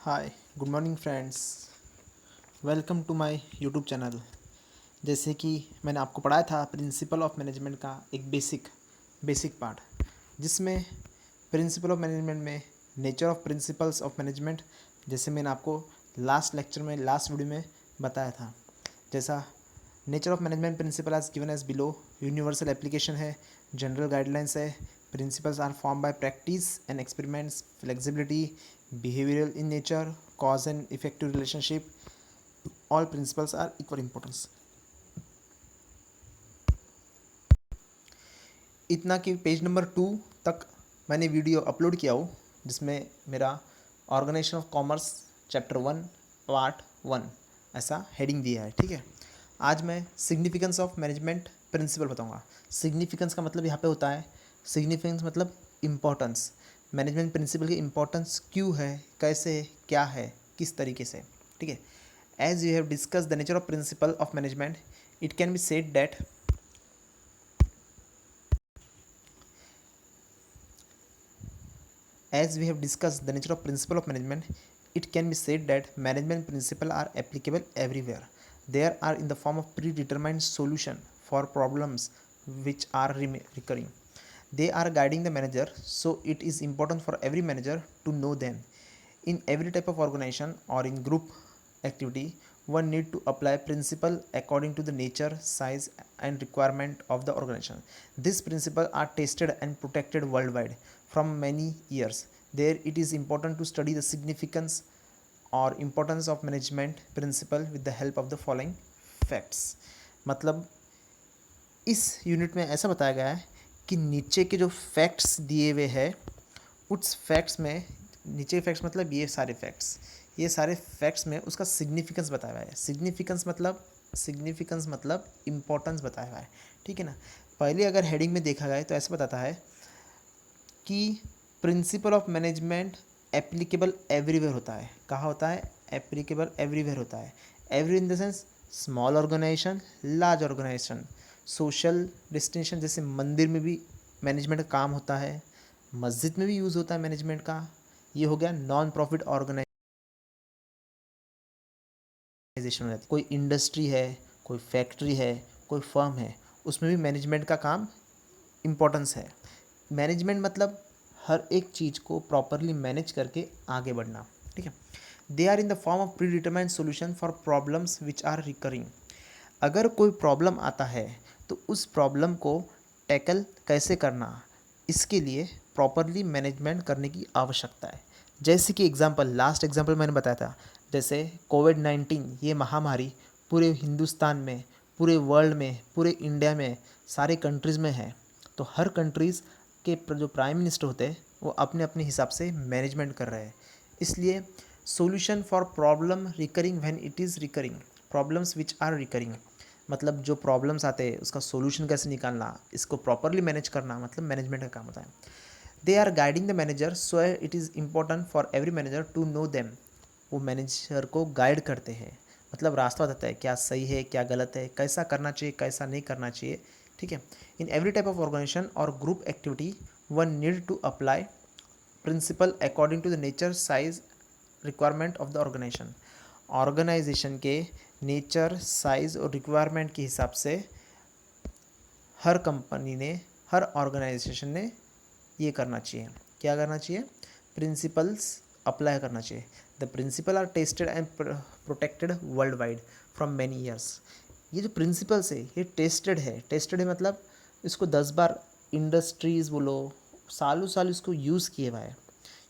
Hi good morning friends. Welcome to my YouTube channel. जैसे कि मैंने आपको पढ़ाया था प्रिंसिपल ऑफ मैनेजमेंट का एक बेसिक पार्ट, जिसमें प्रिंसिपल ऑफ मैनेजमेंट में nature of principles of management, जैसे मैंने आपको लास्ट वीडियो में बताया था। जैसा nature of management principle as given as below, universal application है, जनरल गाइडलाइंस है, principles are form by practice and experiments, flexibility, behavioural in nature, cause and effective relationship, all principles are equal importance. इतना कि page number 2 तक मैंने video upload किया हो, जिसमें मेरा organisation of commerce chapter 1 part 1 ऐसा हेडिंग दिया है। ठीक है, आज मैं सिग्निफिकेंस ऑफ मैनेजमेंट प्रिंसिपल बताऊंगा। सिग्निफिकेंस का मतलब यहाँ पे होता है, सिग्निफिकेंस मतलब इम्पोर्टेंस। मैनेजमेंट प्रिंसिपल की इम्पोर्टेंस क्यों है, कैसे है, क्या है, किस तरीके से। ठीक है, as you have discuss the nature of principle of management, it can be said that as we have discussed the nature of principle of management, it can be said that management principles are applicable everywhere. They are in the form of predetermined solution for problems which are recurring. They are guiding the manager, so it is important for every manager to know them. In every type of organization or in group activity, one need to apply principle according to the nature, size and requirement of the organization. These principles are tested and protected worldwide from many years. There it is important to study the significance or importance of management principle with the help of the following facts. मतलब इस unit में ऐसा बताया गया है कि नीचे के जो फैक्ट्स दिए हुए हैं, उस फैक्ट्स में, नीचे के फैक्ट्स मतलब ये सारे फैक्ट्स में उसका सिग्निफिकेंस बताया हुआ है। सिग्निफिकेंस मतलब इम्पोर्टेंस बताया हुआ है। ठीक है ना। पहले अगर हेडिंग में देखा जाए तो ऐसा बताता है कि principle of management applicable everywhere होता है। कहाँ होता है? एप्लीकेबल एवरीवेयर होता है। Every in the sense small organisation, large organisation, social destination, जैसे मंदिर में भी मैनेजमेंट का काम होता है, मस्जिद में भी यूज़ होता है मैनेजमेंट का। ये हो गया नॉन प्रॉफिट ऑर्गेनाइजेशन हो जाती है। कोई इंडस्ट्री है, कोई फैक्ट्री है, कोई फर्म है, उसमें भी मैनेजमेंट का काम इम्पोर्टेंस है। मैनेजमेंट मतलब हर एक चीज़ को प्रॉपरली मैनेज करके आगे बढ़ना। ठीक है। They are in the form of predetermined solution for problems which are recurring. अगर कोई प्रॉब्लम आता है तो उस प्रॉब्लम को टैकल कैसे करना, इसके लिए प्रॉपरली मैनेजमेंट करने की आवश्यकता है। जैसे कि लास्ट एग्जाम्पल मैंने बताया था, जैसे कोविड-19 ये महामारी पूरे हिंदुस्तान में, पूरे वर्ल्ड में, पूरे इंडिया में, सारे कंट्रीज़ में है। तो हर कंट्रीज़ के जो प्राइम मिनिस्टर होते हैं वो अपने अपने हिसाब से मैनेजमेंट कर रहे हैं। इसलिए solution for problem recurring when it is recurring, problems which are recurring मतलब जो प्रॉब्लम्स आते हैं उसका सोल्यूशन कैसे निकालना, इसको प्रॉपरली मैनेज करना, मतलब मैनेजमेंट का काम होता है। They are guiding the manager, so it is important for every manager to know them. वो मैनेजर को गाइड करते हैं, मतलब रास्ता बताता है क्या सही है क्या गलत है, कैसा करना चाहिए कैसा नहीं करना चाहिए। ठीक है। In every type of organisation और group activity one need to apply principle according to the nature, size, requirement of the organisation के नेचर, साइज और रिक्वायरमेंट के हिसाब से हर कंपनी ने, हर ऑर्गेनाइजेशन ने ये करना चाहिए। क्या करना चाहिए? प्रिंसिपल्स अप्लाई करना चाहिए। The principle are tested and protected worldwide from many years. ये जो प्रिंसिपल्स है ये टेस्टेड है मतलब इसको 10 बार इंडस्ट्रीज़ बोलो, सालों साल इसको यूज़ किए हुआ है।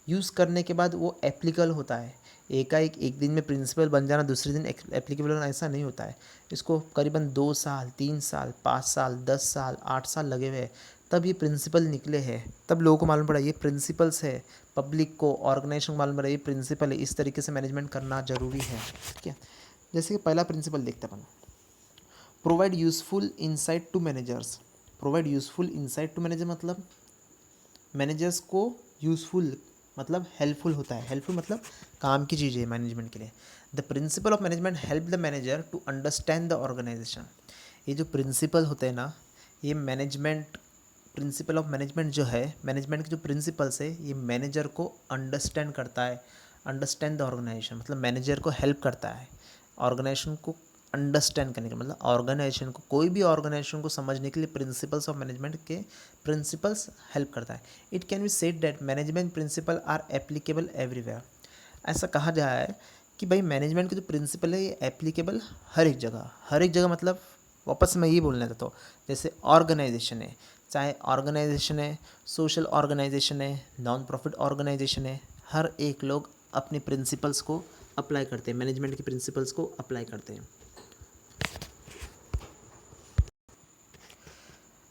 यूज़ करने के बाद वो एप्लीकेबल होता है। एकाएक एक दिन में प्रिंसिपल बन जाना, दूसरे दिन एप्लीकेबल होना, ऐसा नहीं होता है। इसको करीबन 2 साल, 3 साल, 5 साल, 10 साल, 8 साल लगे हुए हैं, तब ये प्रिंसिपल निकले हैं। तब लोगों को मालूम पड़ा ये प्रिंसिपल्स है, पब्लिक को, ऑर्गेनाइजेशन को मालूम पड़ा ये प्रिंसिपल है, इस तरीके से मैनेजमेंट करना ज़रूरी है। ठीक है। जैसे कि पहला प्रिंसिपल देखते हैं अपन, provide useful insight to managers. Provide useful insight to manager मतलब मैनेजर्स को यूज़फुल मतलब हेल्पफुल होता है। हेल्पफुल मतलब काम की चीज़ है मैनेजमेंट के लिए। The principle of management help the manager to understand the organisation. ये जो प्रिंसिपल होते हैं ना, ये मैनेजमेंट, प्रिंसिपल ऑफ मैनेजमेंट जो है, मैनेजमेंट के जो प्रिंसिपल्स है, ये मैनेजर को अंडरस्टैंड करता है, अंडरस्टैंड द ऑर्गेनाइजेशन मतलब मैनेजर को हेल्प करता है ऑर्गेनाइजेशन को अंडरस्टैंड करने का, मतलब ऑर्गेनाइजेशन को, कोई भी ऑर्गेनाइजेशन को समझने के लिए प्रिंसिपल्स ऑफ मैनेजमेंट के प्रिंसिपल्स हेल्प करता है। It can be said that management principle are applicable everywhere. ऐसा कहा जा है कि भाई मैनेजमेंट के जो प्रिंसिपल है ये एप्लीकेबल हर एक जगह, हर एक जगह मतलब वापस मैं ये बोलना चाहता हूँ, जैसे ऑर्गेनाइजेशन है, चाहे ऑर्गेनाइजेशन है, सोशल ऑर्गेनाइजेशन है, नॉन प्रॉफिट ऑर्गेनाइजेशन है, हर एक लोग अपने प्रिंसिपल्स को अप्लाई करते हैं, मैनेजमेंट के प्रिंसिपल्स को अप्लाई करते हैं।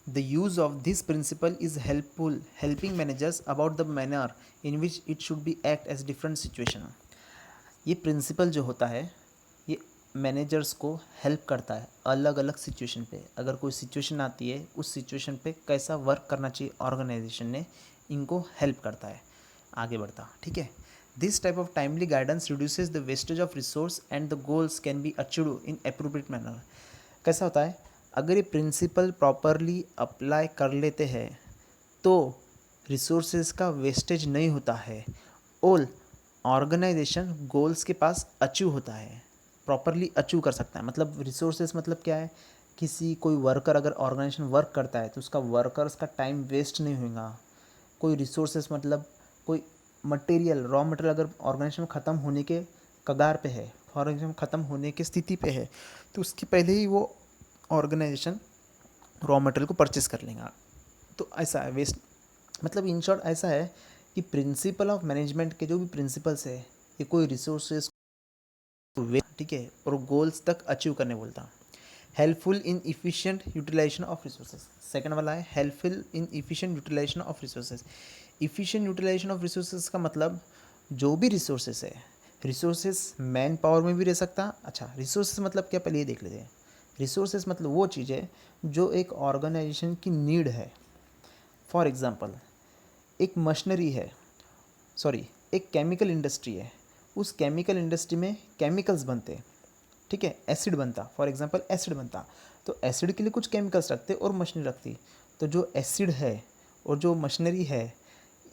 The use of this principle is helpful, helping managers about the manner in which it should be act as different situation। ये प्रिंसिपल जो होता है ये मैनेजर्स को हेल्प करता है अलग अलग सिचुएशन पे, अगर कोई सिचुएशन आती है उस सिचुएशन पे कैसा वर्क करना चाहिए ऑर्गेनाइजेशन ने, इनको हेल्प करता है आगे बढ़ता। ठीक है, this type of timely guidance reduces the wastage of resource and the goals can be achieved in appropriate manner. कैसा होता है, अगर ये प्रिंसिपल प्रॉपरली अप्लाई कर लेते हैं तो रिसोर्सेज का वेस्टेज नहीं होता है और ऑर्गेनाइजेशन गोल्स के पास अचीव होता है, प्रॉपरली अचीव कर सकता है। मतलब रिसोर्सेज मतलब क्या है, किसी कोई वर्कर अगर ऑर्गेनाइजेशन वर्क करता है तो उसका वर्कर्स का टाइम वेस्ट नहीं होगा। कोई रिसोर्सेज मतलब कोई मटेरियल, रॉ मटेरियल अगर ऑर्गेनाइजेशन ख़त्म होने के कगार पे है, ऑर्गेनाइजेशन ख़त्म होने की स्थिति पे है, तो उसकी पहले ही वो ऑर्गेनाइजेशन रॉ मटेरियल को परचेस कर लेगा। तो ऐसा है वेस्ट, मतलब इन शॉर्ट ऐसा है कि प्रिंसिपल ऑफ मैनेजमेंट के जो भी प्रिंसिपल्स है ये कोई रिसोर्सेज को, ठीक है, और गोल्स तक अचीव करने बोलता। Helpful in efficient utilisation of resources, second वाला है helpful in efficient utilisation of resources. Efficient utilisation of resources का मतलब जो भी रिसोर्सेज है, रिसोर्सेज मैन पावर में भी रह सकता। अच्छा, रिसोर्सेज मतलब क्या, पहले ये देख लेते हैं। रिसोर्सेज मतलब वो चीज़ है जो एक ऑर्गेनाइजेशन की नीड है। फॉर एग्ज़ाम्पल एक मशीनरी है, सॉरी एक केमिकल इंडस्ट्री है, उस केमिकल इंडस्ट्री में केमिकल्स बनते हैं, ठीक है, एसिड बनता, फॉर एग्जांपल एसिड बनता, तो एसिड के लिए कुछ केमिकल्स रखते और मशीनरी रखती। तो जो एसिड है और जो मशीनरी है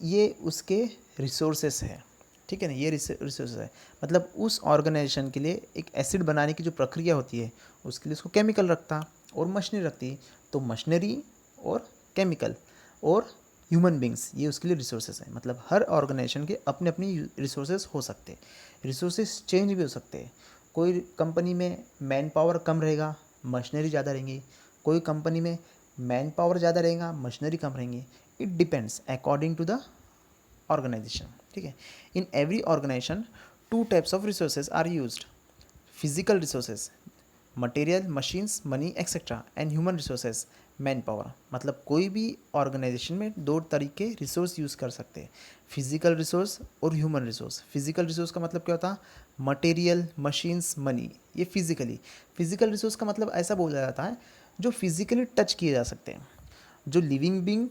ये उसके रिसोर्सेस है, ठीक है ना, ये रिसोर्सेस है। मतलब उस ऑर्गेनाइजेशन के लिए एक एसिड बनाने की जो प्रक्रिया होती है उसके लिए उसको केमिकल रखता और मशीनरी रखती। तो मशीनरी और केमिकल और ह्यूमन बींग्स ये उसके लिए रिसोर्सेज हैं। मतलब हर ऑर्गेनाइजेशन के अपने अपनी रिसोर्सेज हो सकते हैं, रिसोर्सेज चेंज भी हो सकते हैं। कोई कंपनी में मैन पावर कम रहेगा, मशीनरी ज़्यादा रहेंगी, कोई कंपनी में मैन पावर ज़्यादा रहेगा, मशीनरी कम रहेंगी। It depends according to the organisation, ठीक है। In every organisation two types of resources are used, physical resources material, machines, money etcetera, and human resources manpower. मतलब कोई भी ऑर्गेनाइजेशन में दो तरीके रिसोर्स यूज़ कर सकते हैं, फिजिकल रिसोर्स और ह्यूमन रिसोर्स। फिजिकल रिसोर्स का मतलब क्या होता है, मटेरियल, मशीन्स, मनी, ये फिजिकली। फिजिकल रिसोर्स का मतलब ऐसा बोला जाता है जो फिजिकली टच किए जा सकते हैं, जो लिविंग बींग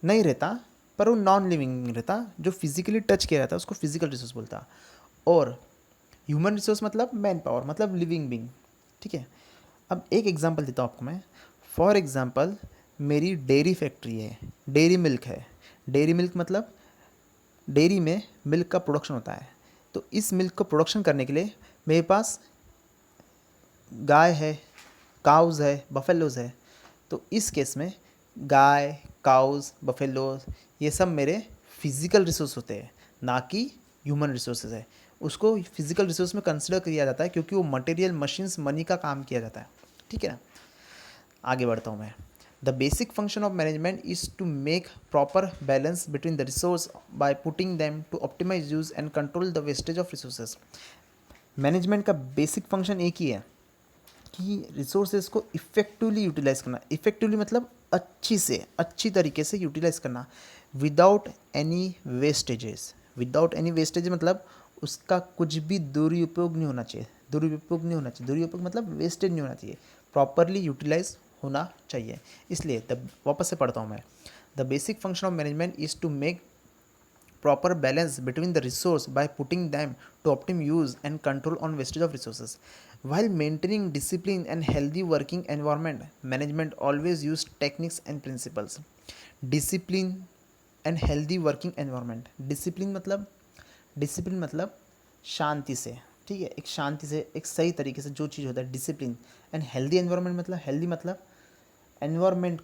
नहीं रहता पर वो नॉन लिविंग रहता, जो फिजिकली टच किया जाता है उसको फिजिकल रिसोर्स बोलता। और ह्यूमन रिसोर्स मतलब मैन पावर, मतलब लिविंग बींग, ठीक है। अब एक एग्जांपल देता हूँ आपको मैं। फॉर एग्जांपल मेरी डेयरी फैक्ट्री है, डेयरी मिल्क है। डेयरी मिल्क मतलब डेयरी में मिल्क का प्रोडक्शन होता है। तो इस मिल्क को प्रोडक्शन करने के लिए मेरे पास गाय है, काउज़ है, बफेलोज़ है। तो इस केस में गाय, काउज़, बफेलोज़ ये सब मेरे फिज़िकल रिसोर्स होते हैं, ना कि ह्यूमन रिसोर्सेज है। उसको फिज़िकल रिसोर्स में कंसिडर किया जाता है क्योंकि वो मटेरियल, मशीन्स, मनी का काम किया जाता है, ठीक है ना। आगे बढ़ता हूँ मैं। The basic function of management is to make proper balance between the resource by putting them to optimise use and control the wastage of resources. Management का बेसिक फंक्शन एक ही है कि रिसोर्सेज को इफ़ेक्टिवली यूटिलाइज करना। Effectively मतलब अच्छी तरीके से यूटिलाइज करना, without any vestiges. Without any wastage मतलब उसका कुछ भी दुरुपयोग नहीं होना चाहिए, दुरुपयोग नहीं होना चाहिए, दुरुपयोग मतलब वेस्टेज नहीं होना चाहिए, प्रॉपरली यूटिलाइज होना चाहिए। इसलिए तब वापस से पढ़ता हूँ मैं। The basic function of management is to make proper balance between the resource by putting them to optimum use and control on wastage of resources while maintaining discipline and healthy working environment. Management always use techniques and principles. Discipline and healthy working environment. Discipline मतलब discipline मतलब शांति से, ठीक है, एक शांति से, एक सही तरीके से जो चीज़ होता है, डिसिप्लिन। एंड हेल्दी एनवायरनमेंट मतलब, हेल्दी मतलब एनवायरनमेंट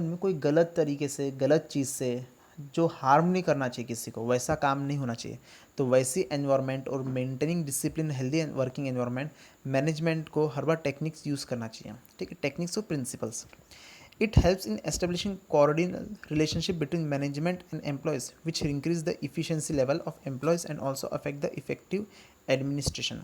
में कोई गलत तरीके से, गलत चीज़ से जो हार्म नहीं करना चाहिए किसी को, वैसा काम नहीं होना चाहिए। तो वैसी एनवायरनमेंट और maintaining discipline, healthy working environment, management को हर बार टेक्निक्स यूज़ करना चाहिए, ठीक है, टेक्निक्स और principles. It helps in establishing cordial relationship between management and employees which increase the efficiency level of employees and also affect the effective administration.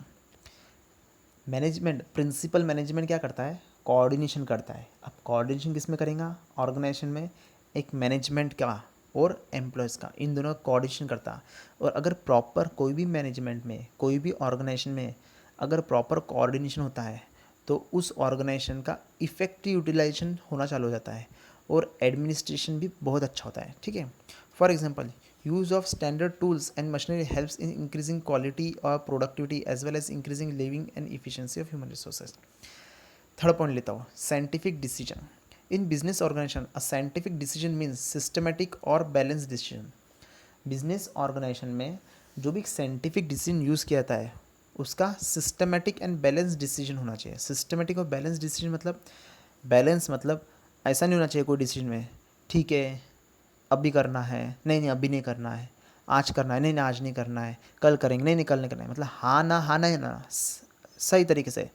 Management, principle management क्या करता है, coordination करता है। अब कोऑर्डिनेशन किस में करेगा, ऑर्गेनाइजेशन में, एक मैनेजमेंट का और एम्प्लॉयज़ का, इन दोनों का कोऑर्डिनेशन करता है। और अगर प्रॉपर कोई भी मैनेजमेंट में, कोई भी ऑर्गेनाइजेशन में अगर प्रॉपर कोऑर्डिनेशन होता है तो उस ऑर्गेनाइजेशन का इफेक्टिव यूटिलाइजेशन होना चालू हो जाता है और एडमिनिस्ट्रेशन भी बहुत अच्छा होता है, ठीक है। For example, use of standard tools and machinery helps in increasing quality or productivity as well as increasing living and efficiency of human resources. Third point लेता हूँ, scientific decision. In business organisation a scientific decision means systematic और balance decision. Business organisation में जो भी scientific decision use किया जाता है उसका सिस्टमेटिक एंड बैलेंस डिसीजन होना चाहिए। सिस्टमेटिक और बैलेंस डिसीजन मतलब, बैलेंस मतलब ऐसा नहीं होना चाहिए कोई डिसीजन में, ठीक है अभी करना है, नहीं नहीं अभी नहीं करना है, आज करना है, नहीं नहीं आज नहीं करना है, कल करेंगे, नहीं नहीं कल नहीं करना है, मतलब हाँ ना है ना, सही तरीके से।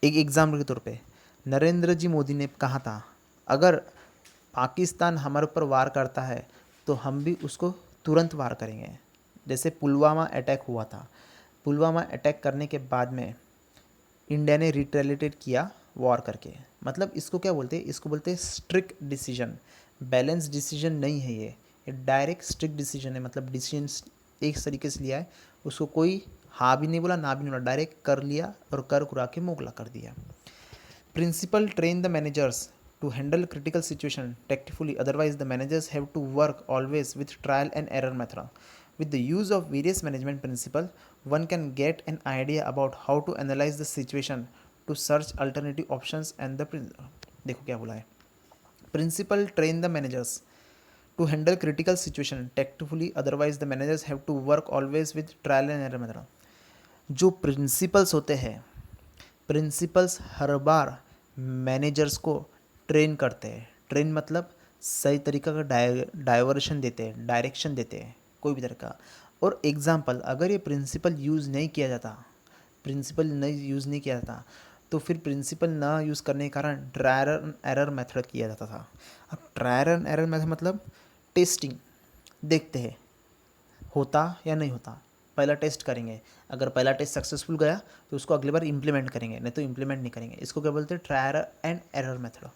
एक एग्जाम्पल के तौर पे नरेंद्र जी मोदी ने कहा था, अगर पाकिस्तान हमारे ऊपर वार करता है तो हम भी उसको तुरंत वार करेंगे। जैसे पुलवामा अटैक हुआ था, पुलवामा अटैक करने के बाद में इंडिया ने रिटेलिएटेड किया वॉर करके। मतलब इसको क्या बोलते हैं, इसको बोलते हैं स्ट्रिक्ट डिसीजन। बैलेंस डिसीजन नहीं है ये डायरेक्ट स्ट्रिक्ट डिसीजन है। मतलब डिसीजन एक तरीके से लिया है, उसको कोई हाँ भी नहीं बोला ना भी नहीं बोला, डायरेक्ट कर लिया और कर कुरा के मोगला कर दिया। Principle train the managers to handle critical situation tactfully, otherwise the managers have to work always with trial and error method. With the use of various management principles, one can get an idea about how to analyze the situation to search alternative options and the देखो क्या बोला है, principal train the managers to handle critical situation tactfully, otherwise the managers have to work always with trial and error method. जो principles होते हैं, principles हर बार managers को train करते हैं। ट्रेन मतलब सही तरीका का डाइवर्शन देते हैं, डायरेक्शन देते हैं कोई भी तरह का। और एग्जांपल, अगर ये प्रिंसिपल यूज़ नहीं किया जाता, प्रिंसिपल नहीं यूज़ नहीं किया जाता तो फिर प्रिंसिपल ना यूज़ करने के कारण ट्रायल एंड एरर मेथड किया जाता था। अब ट्रायल एंड एरर मेथड मतलब टेस्टिंग, देखते हैं होता या नहीं होता, पहला टेस्ट करेंगे, अगर पहला टेस्ट सक्सेसफुल गया तो उसको अगली बार इंप्लीमेंट करेंगे, नहीं तो इंप्लीमेंट नहीं करेंगे। इसको क्या बोलते हैं, trial and error method.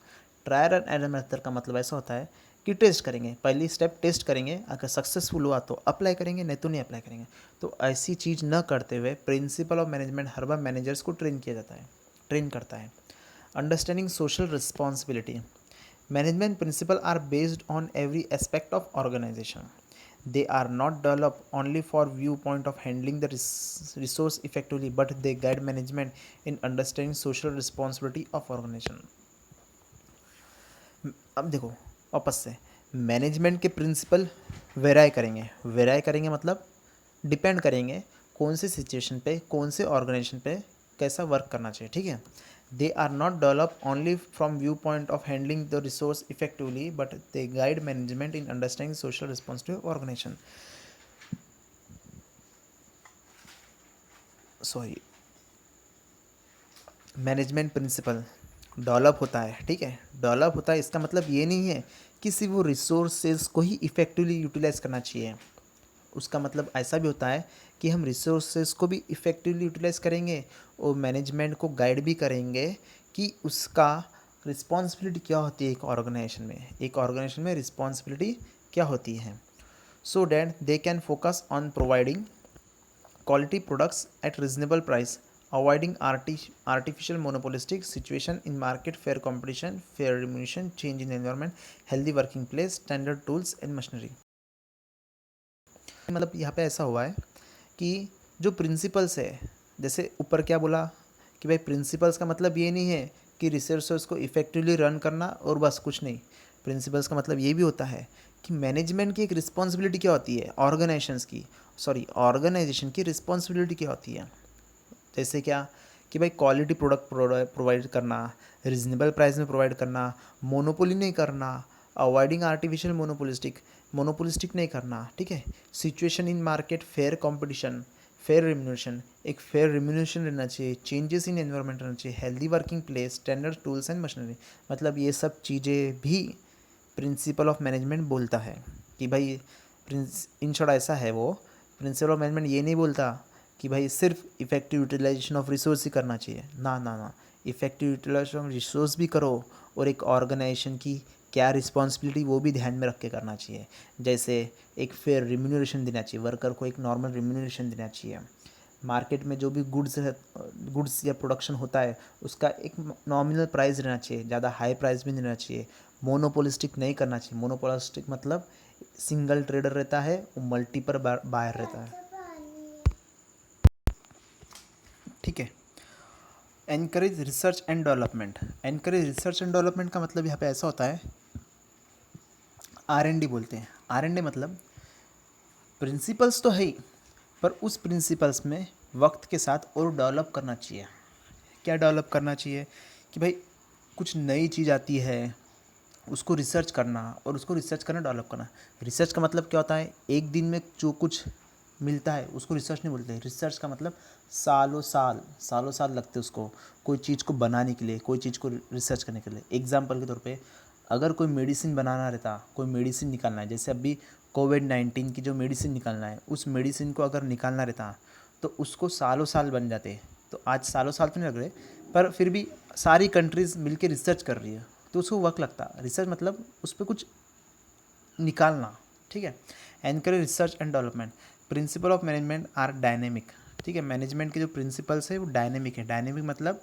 Trial and error method का मतलब ऐसा होता है कि टेस्ट करेंगे, पहली स्टेप टेस्ट करेंगे, अगर सक्सेसफुल हुआ तो अप्लाई करेंगे, नहीं तो नहीं अप्लाई करेंगे। तो ऐसी चीज़ न करते हुए प्रिंसिपल ऑफ मैनेजमेंट हर बार मैनेजर्स को ट्रेन किया जाता है, ट्रेन करता है। Understanding social responsibility. Management principle are based on every aspect of organisation. They are not developed only for viewpoint of handling the resource effectively, but they guide management in understanding social responsibility of organization. अब देखो वापस से, management के principal वेराई करेंगे मतलब depend करेंगे कौन से सिचुएशन पे, कौन से ऑर्गेनाइजेशन पे कैसा वर्क करना चाहिए, ठीक है। They are not developed only from viewpoint of handling the resource effectively, but they guide management in understanding social responsibility of organization. Sorry, management principle develop होता है, ठीक है, डेवलप होता है इसका मतलब ये नहीं है कि सिर्फ वो रिसोर्सेज को ही इफ़ेक्टिवली यूटिलाइज करना चाहिए। उसका मतलब ऐसा भी होता है कि हम रिसोर्सेज को भी इफ़ेक्टिवली यूटिलाइज करेंगे और मैनेजमेंट को गाइड भी करेंगे कि उसका रिस्पॉन्सिबिलिटी क्या होती है एक ऑर्गेनाइजेशन में रिस्पॉन्सिबिलिटी क्या होती है, so that they can focus on providing quality products at reasonable price, avoiding artificial monopolistic situation in market, fair competition, fair remuneration, change in environment, healthy working place, standard tools and machinery. मतलब यहाँ पे ऐसा हुआ है कि जो principles है, जैसे ऊपर क्या बोला कि भाई प्रिंसिपल्स का मतलब ये नहीं है कि रिसोर्सेज को इफ़ेक्टिवली रन करना और बस कुछ नहीं। प्रिंसिपल्स का मतलब ये भी होता है कि मैनेजमेंट की एक रिस्पॉन्सिबिलिटी क्या होती है, ऑर्गेनाइजेशन की रिस्पॉन्सिबिलिटी क्या होती है। जैसे क्या कि भाई क्वालिटी प्रोडक्ट प्रोवाइड करना, रिजनेबल प्राइस में प्रोवाइड करना, मोनोपोली नहीं करना, अवॉइडिंग आर्टिफिशियल मोनोपोलिस्टिक नहीं करना, ठीक है। Situation in market, fair competition, fair remuneration, एक फेयर रिम्यूनरेशन रहना चाहिए, चेंजेस इन एनवायरनमेंट रहना चाहिए, healthy working place, standard tools and machinery. मतलब ये सब चीज़ें भी प्रिंसिपल ऑफ मैनेजमेंट बोलता है कि भाई इन शॉर्ट ऐसा है वो प्रिंसिपल ऑफ मैनेजमेंट ये नहीं बोलता कि भाई सिर्फ इफेक्टिव यूटिलाइजेशन ऑफ रिसोर्स ही करना चाहिए, ना ना ना, इफेक्टिव यूटिलाइजेशन ऑफ रिसोर्स भी करो और एक ऑर्गेनाइजेशन की क्या रिस्पॉन्सिबिलिटी वो भी ध्यान में रख के करना चाहिए। जैसे एक फेयर रिम्यूनरेशन देना चाहिए, वर्कर को एक नॉर्मल रिम्यूनरेशन देना चाहिए, मार्केट में जो भी गुड्स या प्रोडक्शन होता है उसका एक नॉमिनल प्राइस रहना चाहिए, ज़्यादा हाई प्राइस भी नहीं रहना चाहिए, मोनोपोलिस्टिक नहीं करना चाहिए। मोनोपोलिस्टिक मतलब सिंगल ट्रेडर रहता है, वो मल्टीपल बायर रहता है, ठीक है। Encourage research and development. Encourage research and development का मतलब यहाँ पे ऐसा होता है, R&D बोलते हैं। R&D मतलब प्रिंसिपल्स तो है ही, पर उस प्रिंसिपल्स में वक्त के साथ और डेवलप करना चाहिए। क्या डेवलप करना चाहिए कि भाई कुछ नई चीज़ आती है, उसको रिसर्च करना और उसको रिसर्च करना, डेवलप करना। रिसर्च का मतलब क्या होता है, एक दिन में जो कुछ मिलता है उसको रिसर्च नहीं बोलते। रिसर्च का मतलब सालों साल लगते उसको कोई चीज़ को बनाने के लिए, कोई चीज़ को रिसर्च करने के लिए। एग्जाम्पल के तौर पे अगर कोई मेडिसिन बनाना रहता, कोई मेडिसिन निकालना है, जैसे अभी कोविड-19 की जो मेडिसिन निकालना है, उस मेडिसिन को अगर निकालना रहता तो उसको सालों साल बन जाते। तो आज सालों साल तो नहीं लग रहे, पर फिर भी सारी कंट्रीज़ मिलके रिसर्च कर रही है तो उसको वक्त लगता। रिसर्च मतलब उस पर कुछ निकालना, ठीक है। Encourage research and development. Principle of management are dynamic, ठीक है। मैनेजमेंट के जो प्रिंसिपल्स है वो डायनेमिक है। डायनेमिक मतलब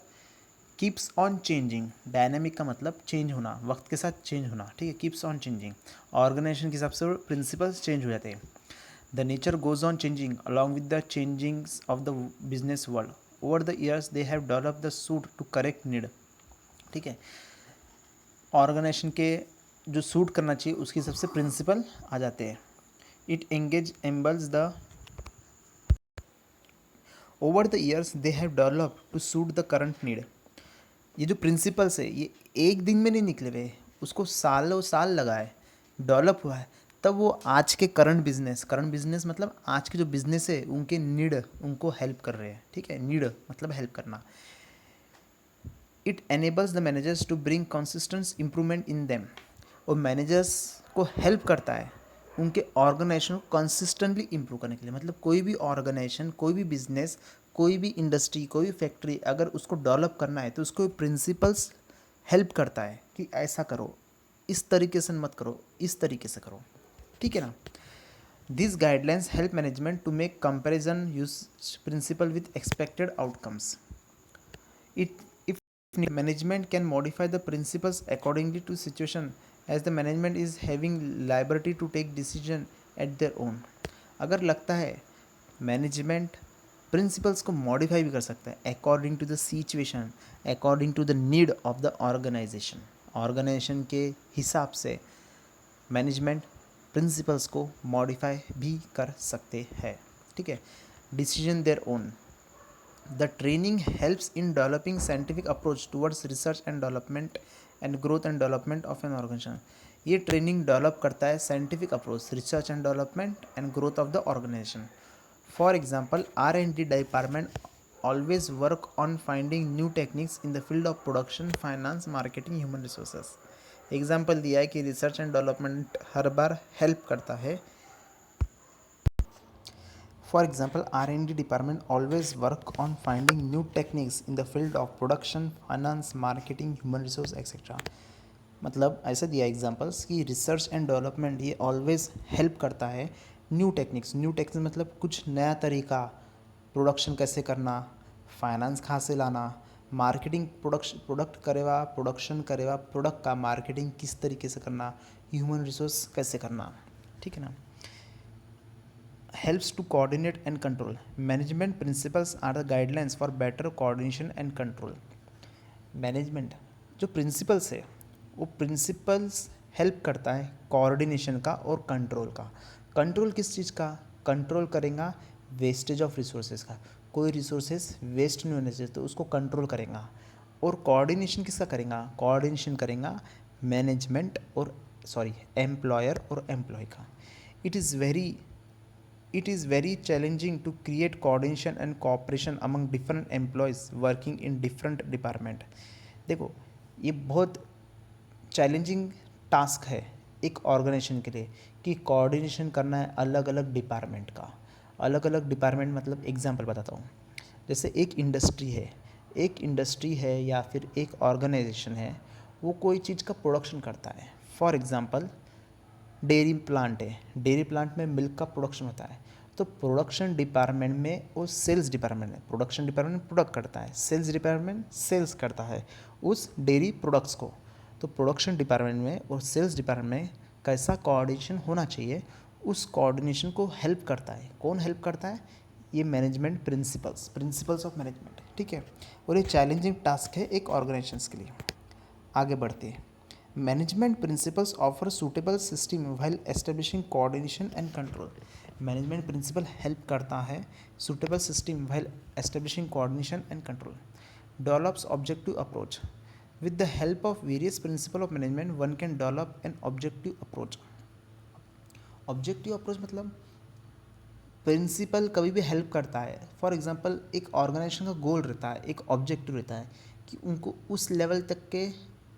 कीप्स ऑन चेंजिंग। डायनेमिक का मतलब चेंज होना, वक्त के साथ चेंज होना, ठीक है। कीप्स ऑन चेंजिंग, ऑर्गेनाइजेशन के हिसाब से प्रिंसिपल्स चेंज हो जाते हैं। The nature goes on changing along with the changings of the business world. Over the years they have develop the suit to correct need, ठीक है। ऑर्गेनाइजेशन के जो सूट करना चाहिए उसके हिसाब से प्रिंसिपल आ जाते हैं। It engage ambles the over the years they have develop to suit the current need. ये जो प्रिंसिपल्स है ये एक दिन में नहीं निकले हुए, उसको सालों साल लगा है, डेवलप हुआ है, तब वो आज के करंट बिजनेस मतलब आज के जो बिजनेस है उनके नीड, उनको हेल्प कर रहे हैं, ठीक है। नीड मतलब हेल्प करना। It enables the managers to bring consistent improvement in them. और मैनेजर्स को हेल्प करता है उनके ऑर्गेनाइजेशन को कंसिस्टेंटली इम्प्रूव करने के लिए। मतलब कोई भी ऑर्गेनाइजेशन, कोई भी बिजनेस, कोई भी इंडस्ट्री, कोई भी फैक्ट्री अगर उसको डेवलप करना है तो उसको प्रिंसिपल्स हेल्प करता है कि ऐसा करो, इस तरीके से मत करो, इस तरीके से करो, ठीक है ना। This guidelines help management to make comparison use principle with expected outcomes. It if management can modify the principles accordingly to situation as the management is having liability to take decision at their own। अगर लगता है management principles को modify भी कर सकता है according to the situation, according to the need of the organization. Organization के हिसाब से मैनेजमेंट प्रिंसिपल्स को मॉडिफाई भी कर सकते हैं, ठीक है। Decision their own. The training helps in developing scientific approach towards research and development and growth and development of an organization। ये ट्रेनिंग डेवलप करता है scientific approach, research and development and growth of the organization. For example R&D department always work on finding new techniques in the field of production, finance, marketing, human resources. Example दिया है कि research and development हर बार help करता है। For example, R&D department always work on finding new techniques in the field of production, finance, marketing, human resource etc। मतलब ऐसा दिया एग्जांपल्स कि रिसर्च एंड डेवलपमेंट ये ऑलवेज हेल्प करता है न्यू टेक्निक्स। न्यू टेक्निक्स मतलब कुछ नया तरीका, प्रोडक्शन कैसे करना, फाइनेंस कहाँ से लाना, मार्केटिंग प्रोडक्शन करेगा प्रोडक्ट का मार्केटिंग किस तरीके से करना, ह्यूमन रिसोर्स कैसे करना, ठीक है ना। helps to coordinate and control। management principles are the guidelines for better coordination and control। Management जो प्रिंसिपल्स है वो प्रिंसिपल्स हेल्प करता है कोऑर्डिनेशन का और कंट्रोल का। कंट्रोल किस चीज़ का? कंट्रोल करेगा वेस्टेज ऑफ रिसोर्सेज का। कोई रिसोर्सेज वेस्ट नहीं होने चाहिए तो उसको कंट्रोल करेगा। और कोऑर्डिनेशन किसका करेगा? कोऑर्डिनेशन करेगा मैनेजमेंट और एम्प्लॉयर और एम्प्लॉय का। It is very challenging to create coordination and cooperation among different employees working in different department। देखो, ये बहुत चैलेंजिंग टास्क है एक ऑर्गेनाइजेशन के लिए कि कोऑर्डिनेशन करना है अलग अलग डिपार्टमेंट का। अलग अलग डिपार्टमेंट मतलब एग्जांपल बताता हूँ। जैसे एक इंडस्ट्री है या फिर एक ऑर्गेनाइजेशन है, वो कोई चीज़ का प्रोडक्शन करता है। फॉर एग्जांपल डेयरी प्लांट है, डेयरी प्लांट में मिल्क का प्रोडक्शन होता है। तो प्रोडक्शन डिपार्टमेंट में और सेल्स डिपार्टमेंट में, प्रोडक्शन डिपार्टमेंट प्रोडक्ट करता है, सेल्स डिपार्टमेंट सेल्स करता है उस डेयरी प्रोडक्ट्स को। तो प्रोडक्शन डिपार्टमेंट में और सेल्स डिपार्टमेंट में कैसा कोऑर्डिनेशन होना चाहिए, उस कोऑर्डिनेशन को हेल्प करता है। कौन हेल्प करता है? ये मैनेजमेंट प्रिंसिपल्स ऑफ मैनेजमेंट, ठीक है। और ये चैलेंजिंग टास्क है एक ऑर्गेनाइजेशंस के लिए। आगे बढ़ते हैं। Management principles offer suitable system while establishing coordination and control. Management principle help करता है suitable system while establishing coordination and control. Develops objective approach. With the help of various principle of management one can develop an objective approach. Objective approach मतलब principle कभी भी help करता है। For example एक organisation का गोल रहता है, एक ऑब्जेक्टिव रहता है कि उनको उस लेवल तक के,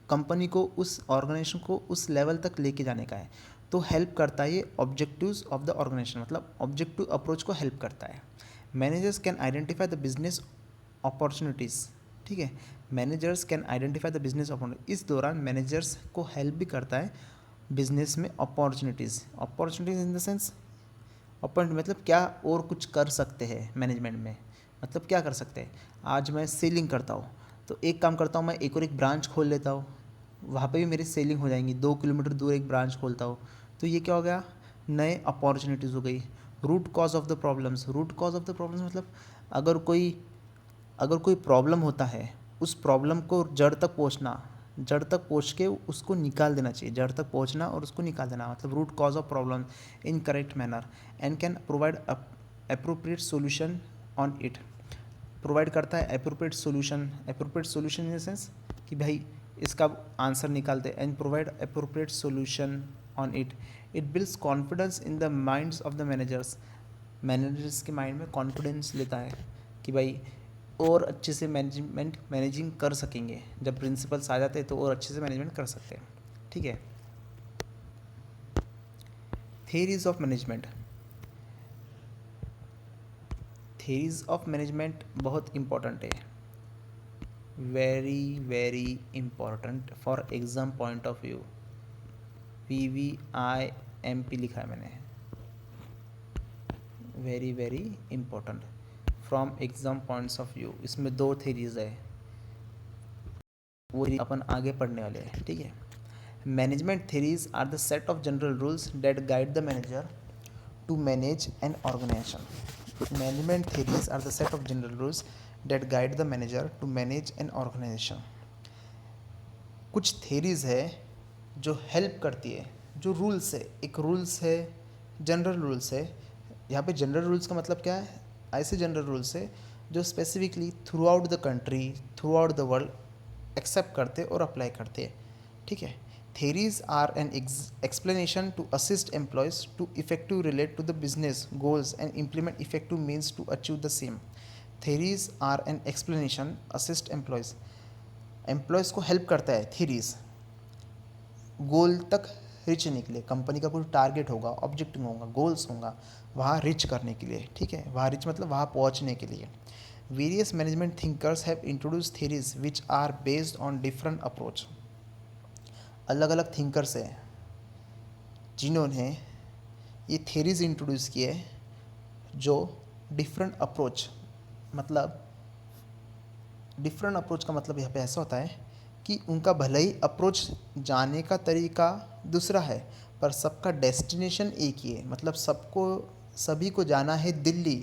कंपनी को, उस ऑर्गेनाइजेशन को उस लेवल तक लेके जाने का है। तो हेल्प करता है ये ऑब्जेक्टिव्स ऑफ द ऑर्गेनाइजेशन, मतलब ऑब्जेक्टिव अप्रोच को हेल्प करता है। Managers can identify the business opportunities, ठीक है। Managers can identify the business opportunity. इस दौरान मैनेजर्स को हेल्प भी करता है बिजनेस में opportunities in the sense, opportunity मतलब क्या और कुछ कर सकते हैं मैनेजमेंट में। मतलब क्या कर सकते हैं? आज मैं सेलिंग करता हूँ तो एक काम करता हूँ, मैं एक ब्रांच खोल लेता हूँ, वहाँ पे भी मेरी सेलिंग हो जाएंगी। 2 किलोमीटर दूर एक ब्रांच खोलता हूँ तो ये क्या हो गया? नए अपॉर्चुनिटीज़ हो गई। Root cause of the problems मतलब अगर कोई प्रॉब्लम होता है, उस प्रॉब्लम को जड़ तक पहुँच के उसको निकाल देना चाहिए। जड़ तक पहुँचना और उसको निकाल देना मतलब root cause of problem in correct manner and can provide appropriate solution on it. Provide करता है appropriate solution in the sense कि भाई इसका आंसर निकालते and provide appropriate solution on it. It builds confidence in the minds of the managers के mind में confidence लेता है कि भाई और अच्छे से मैनेजिंग कर सकेंगे। जब प्रिंसिपल्स आ जाते हैं तो और अच्छे से मैनेजमेंट कर सकते हैं, ठीक है। थेरीज ऑफ मैनेजमेंट बहुत इम्पोर्टेंट है, very very important for exam point of view. PVIMP लिखा है मैंने, very very important from exam points of view. इसमें 2 थेरीज है, वो अपन आगे पढ़ने वाले हैं, ठीक है। Management theories are the set of general rules that guide the manager to manage an organization. Management theories are the set of general rules that guide the manager to manage an organization. कुछ theories है जो help करती है, जो rules है, एक rules है, general rules है। यहाँ पे जनरल रूल्स का मतलब क्या है? ऐसे जनरल रूल्स है जो specifically throughout the country, throughout the world accept करते और अप्लाई करते हैं, ठीक है। Theories are an explanation to assist employees to effective relate to the business goals and implement effective means to achieve the same. Theories are an explanation assist employees को help करता है theories गोल तक rich होने के लिए। Company का कोई target होगा, ऑब्जेक्टिव होगा, गोल्स होगा, वहाँ रिच करने के लिए, ठीक है। वहाँ रिच मतलब वहाँ पहुँचने के लिए। Various management thinkers have introduce theories which are based on different approach. अलग अलग थिंकर्स हैं जिन्होंने ये थेरीज इंट्रोड्यूस किए जो डिफरेंट अप्रोच, मतलब डिफरेंट अप्रोच का मतलब यहाँ पे ऐसा होता है कि उनका भले ही अप्रोच जाने का तरीका दूसरा है पर सबका डेस्टिनेशन एक ही है। मतलब सभी को जाना है दिल्ली,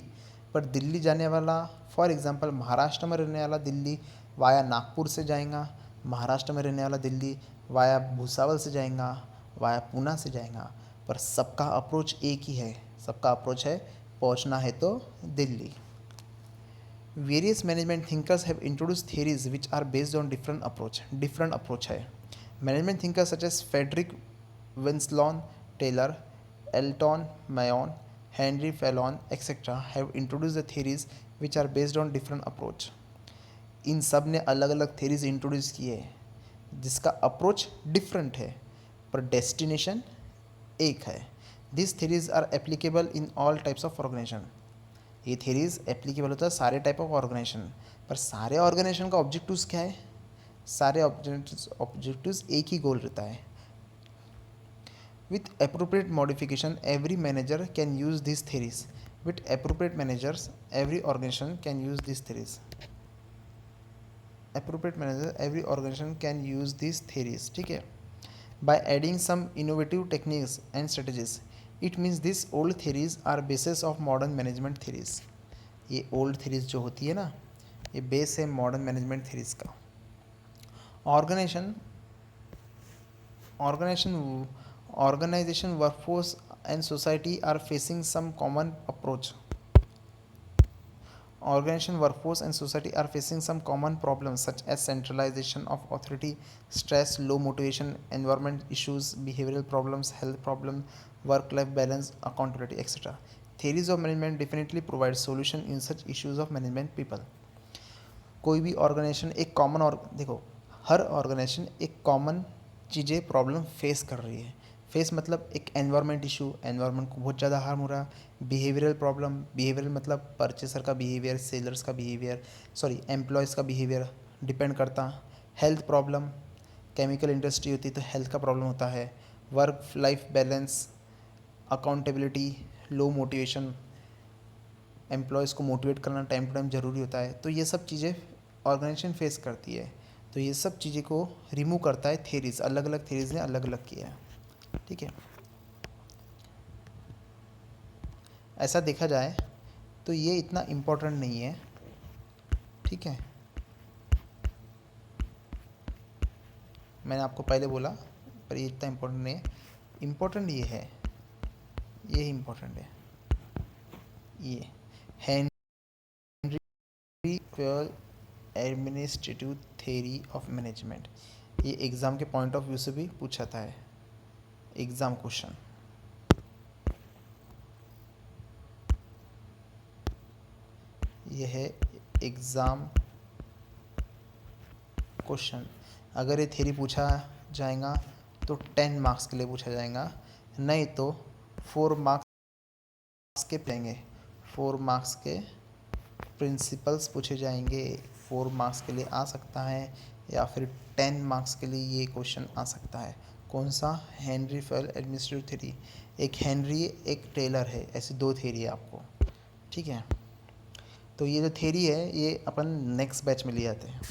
पर दिल्ली जाने वाला, फॉर एग्जांपल महाराष्ट्र में रहने वाला दिल्ली वाया नागपुर से जाएगा, महाराष्ट्र में रहने वाला दिल्ली वाया भूसावल से जाएगा, वाया पूना से जाएगा, पर सबका अप्रोच एक ही है, सबका अप्रोच है पहुंचना है तो Delhi. Various management thinkers have introduce theories which are based on different approach है। Management thinkers such as Frederick Winslow Taylor, Elton Mayo, Henry Fayol etcetera have introduce the theories which are based on different approach. इन सब ने अलग अलग theories introduce किए हैं जिसका approach different है पर डेस्टिनेशन एक है। This theories are applicable in all types of organization. ये थियरीज एप्लीकेबल होता है सारे टाइप ऑफ ऑर्गेनाइजेशन, पर सारे ऑर्गेनाइजेशन का ऑब्जेक्टिव्स क्या है? सारे ऑब्जेक्टिव्स एक ही गोल रहता है। With appropriate modification every manager can use this theories. With appropriate managers every organization can use this theories. appropriate manager every organization can use these theories, ठीक है, by adding some innovative techniques and strategies. It means these old theories are basis of modern management theories. ये old theories जो होती है ना, ये base है modern management theories का। organization workforce and society are facing some common approach. Organization, workforce, and society are facing some common problems such as centralization of authority, stress, low motivation, environment issues, behavioral problems, health problems, work-life balance, accountability, etc. Theories of management definitely provide solution in such issues of management people. कोई भी organisation एक common और देखो, हर organisation एक common चीज़ें problem face कर रही है। फेस मतलब एक एनवायरनमेंट इशू, एनवायरनमेंट को बहुत ज़्यादा हार्म हो रहा है। बिहेवियरल प्रॉब्लम, बिहेवियरल मतलब परचेसर का बिहेवियर, सेलर्स का बिहेवियर, एम्प्लॉयज़ का बिहेवियर डिपेंड करता। हेल्थ प्रॉब्लम, केमिकल इंडस्ट्री होती है तो हेल्थ का प्रॉब्लम होता है। Work life balance, accountability, low motivation, employees को मोटिवेट करना टाइम टू टाइम ज़रूरी होता है। तो ये सब चीज़ें ऑर्गेनाइजेशन फेस करती है, तो ये सब चीज़ें को रिमूव करता है थेरीज़, अलग अलग थेरीज़ ने अलग अलग किया है, ठीक है। ऐसा देखा जाए तो ये इतना इम्पोर्टेंट नहीं है, ठीक है। मैंने आपको पहले बोला, पर ये इतना इम्पोर्टेंट नहीं है। इम्पोर्टेंट ये है, ये इम्पोर्टेंट है, ये Henry administrative theory of management. ये एग्ज़ाम के पॉइंट ऑफ व्यू से भी पूछा था, है एग्ज़ाम क्वेश्चन। ये है एग्ज़ाम क्वेश्चन। अगर ये थ्योरी पूछा जाएगा तो 10 मार्क्स के लिए पूछा जाएगा, नहीं तो 4 मार्क्स के पेंगे, 4 मार्क्स के प्रिंसिपल्स पूछे जाएंगे। 4 मार्क्स के लिए आ सकता है या फिर 10 मार्क्स के लिए ये क्वेश्चन आ सकता है। कौन सा? Henry fail administrative theory. एक हेनरी एक टेलर है, ऐसी 2 थ्योरी है आपको, ठीक है। तो ये जो थ्योरी है ये अपन नेक्स्ट बैच में ले आते हैं।